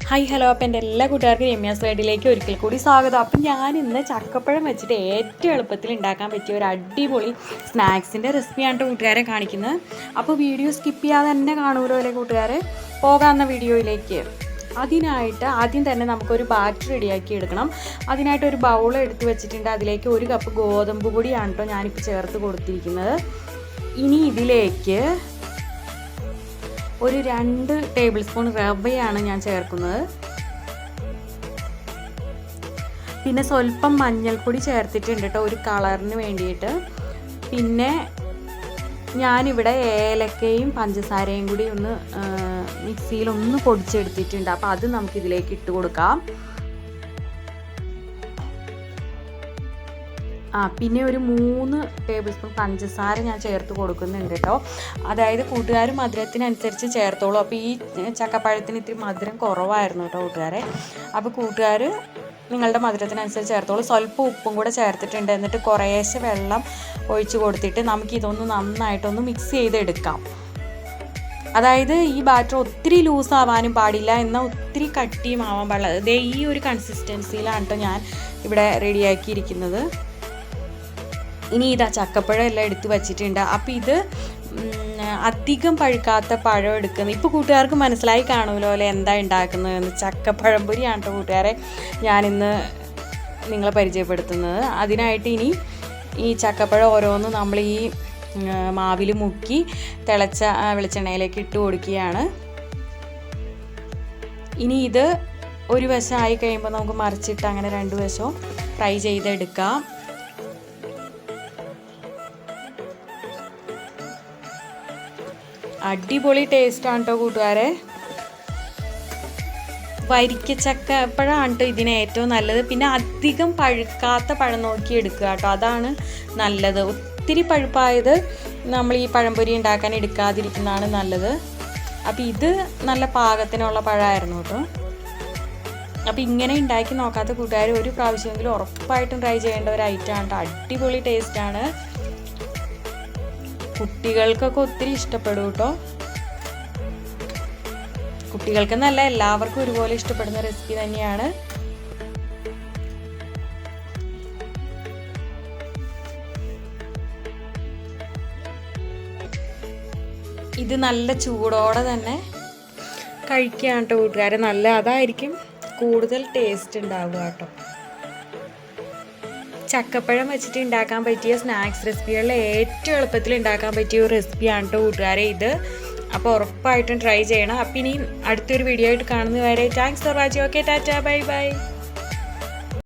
Hi hello. അപ്പോൾ എൻ്റെ എല്ലാ കൂട്ടുകാർക്കും രമ്യാസ് വേഡിലേക്ക് ഒരിക്കൽ കൂടി സ്വാഗതം. അപ്പം ഞാനിന്ന് ചക്കപ്പഴം വെച്ചിട്ട് ഏറ്റവും എളുപ്പത്തിൽ ഉണ്ടാക്കാൻ പറ്റിയ ഒരു അടിപൊളി സ്നാക്സിൻ്റെ റെസിപ്പിയാണ് കൂട്ടുകാരെ കാണിക്കുന്നത്. അപ്പോൾ വീഡിയോ സ്കിപ്പ് ചെയ്യാതെ തന്നെ കാണുമല്ലോ അല്ലേ കൂട്ടുകാരെ. പോകാവുന്ന വീഡിയോയിലേക്ക്. അതിനായിട്ട് ആദ്യം തന്നെ നമുക്കൊരു ബാറ്റർ റെഡിയാക്കി എടുക്കണം. അതിനായിട്ട് ഒരു ബൗൾ എടുത്ത് വെച്ചിട്ടുണ്ട്. അതിലേക്ക് 1 കപ്പ് ഗോതമ്പ് പൊടിയാണ് കേട്ടോ ഞാനിപ്പോൾ ചേർത്ത് കൊടുത്തിരിക്കുന്നത്. ഇനി ഇതിലേക്ക് ഒരു 2 ടേബിൾ സ്പൂൺ റവയാണ് ഞാൻ ചേർക്കുന്നത്. പിന്നെ സ്വല്പം മഞ്ഞൾപ്പൊടി ചേർത്തിട്ടുണ്ട് കേട്ടോ ഒരു കളറിന് വേണ്ടിയിട്ട്. പിന്നെ ഞാനിവിടെ ഏലക്കയും പഞ്ചസാരയും കൂടി ഒന്ന് മിക്സിയിലൊന്ന് പൊടിച്ചെടുത്തിട്ടുണ്ട്. അപ്പോൾ അത് നമുക്കിതിലേക്ക് ഇട്ട് കൊടുക്കാം. പിന്നെ ഒരു 3 ടേബിൾ സ്പൂൺ പഞ്ചസാര ഞാൻ ചേർത്ത് കൊടുക്കുന്നുണ്ട് കേട്ടോ. അതായത് കൂട്ടുകാർ മധുരത്തിനനുസരിച്ച് ചേർത്തോളൂ. അപ്പോൾ ഈ ചക്കപ്പഴത്തിന് ഇത്തിരി മധുരം കുറവായിരുന്നു കേട്ടോ കൂട്ടുകാരെ. അപ്പോൾ കൂട്ടുകാർ നിങ്ങളുടെ മധുരത്തിനനുസരിച്ച് ചേർത്തോളൂ. സ്വല്പം ഉപ്പും കൂടെ ചേർത്തിട്ടുണ്ട്. എന്നിട്ട് കുറേശ്ശെ വെള്ളം ഒഴിച്ച് കൊടുത്തിട്ട് നമുക്കിതൊന്ന് നന്നായിട്ടൊന്ന് മിക്സ് ചെയ്തെടുക്കാം. അതായത് ഈ ബാറ്റർ ഒത്തിരി ലൂസ് ആവാനും പാടില്ല, എന്നാൽ ഒത്തിരി കട്ടിയും ആവാൻ പാടില്ല. അതേ ഈ ഒരു കൺസിസ്റ്റൻസിയിലാണ് കേട്ടോ ഞാൻ ഇവിടെ റെഡിയാക്കിയിരിക്കുന്നത്. ഇനി ഇതാ ചക്കപ്പഴം എല്ലാം എടുത്ത് വച്ചിട്ടുണ്ട്. അപ്പോൾ ഇത് അധികം പഴുക്കാത്ത പഴം എടുക്കുന്നത്. ഇപ്പോൾ കൂട്ടുകാർക്ക് മനസ്സിലായി കാണുമല്ലോ അല്ലേ എന്താ ഉണ്ടാക്കുന്നതെന്ന്. ചക്കപ്പഴംപൊരിയാണ് കേട്ടോ കൂട്ടുകാരെ ഞാനിന്ന് നിങ്ങളെ പരിചയപ്പെടുത്തുന്നത്. അതിനായിട്ട് ഇനി ഈ ചക്കപ്പഴം ഓരോന്ന് നമ്മൾ ഈ മാവിൽ മുക്കി തിളച്ച വെളിച്ചെണ്ണയിലേക്ക് ഇട്ട് കൊടുക്കുകയാണ്. ഇനി ഇത് ഒരു വശം ആയി കഴിയുമ്പോൾ നമുക്ക് മറിച്ചിട്ട് അങ്ങനെ 2 വശവും ഫ്രൈ ചെയ്തെടുക്കാം. അടിപൊളി ടേസ്റ്റാണ് കേട്ടോ കൂട്ടുകാരെ. വരിക്കച്ചക്കപ്പഴമാണ് കേട്ടോ ഇതിന് ഏറ്റവും നല്ലത്. പിന്നെ അധികം പഴുക്കാത്ത പഴം നോക്കി എടുക്കുക കേട്ടോ, അതാണ് നല്ലത്. ഒത്തിരി പഴുപ്പായത് നമ്മൾ ഈ പഴംപൊരി ഉണ്ടാക്കാൻ എടുക്കാതിരിക്കുന്നതാണ് നല്ലത്. അപ്പോൾ ഇത് നല്ല പാകത്തിനുള്ള പഴമായിരുന്നു കേട്ടോ. അപ്പോൾ ഇങ്ങനെ ഉണ്ടാക്കി നോക്കാത്ത കൂട്ടുകാർ ഒരു പ്രാവശ്യമെങ്കിലും ഉറപ്പായിട്ടും ട്രൈ ചെയ്യേണ്ട ഒരു ഐറ്റമാണ് കേട്ടോ. അടിപൊളി ടേസ്റ്റാണ്. കുട്ടികൾക്കൊക്കെ ഒത്തിരി ഇഷ്ടപ്പെടും കേട്ടോ. കുട്ടികൾക്കെന്നല്ല എല്ലാവർക്കും ഒരുപോലെ ഇഷ്ടപ്പെടുന്ന റെസിപ്പി തന്നെയാണ്. ഇത് നല്ല ചൂടോടെ തന്നെ കഴിക്കുകയാണ് കേട്ടോ കൂട്ടുകാരെ. അതായിരിക്കും കൂടുതൽ ടേസ്റ്റ് ഉണ്ടാവുക കേട്ടോ. ചക്കപ്പഴം വെച്ചിട്ട് ഉണ്ടാക്കാൻ പറ്റിയ സ്നാക്സ് റെസിപ്പികളിൽ ഏറ്റവും എളുപ്പത്തിൽ ഉണ്ടാക്കാൻ പറ്റിയ ഒരു റെസിപ്പിയാണ് കേട്ടോ കൂട്ടുകാരെ ഇത്. അപ്പോൾ ഉറപ്പായിട്ടും ട്രൈ ചെയ്യണം. അപ്പം ഇനി അടുത്തൊരു വീഡിയോ ആയിട്ട് കാണുന്നതുവരെ thanks for watching. Okay, tata, bye by.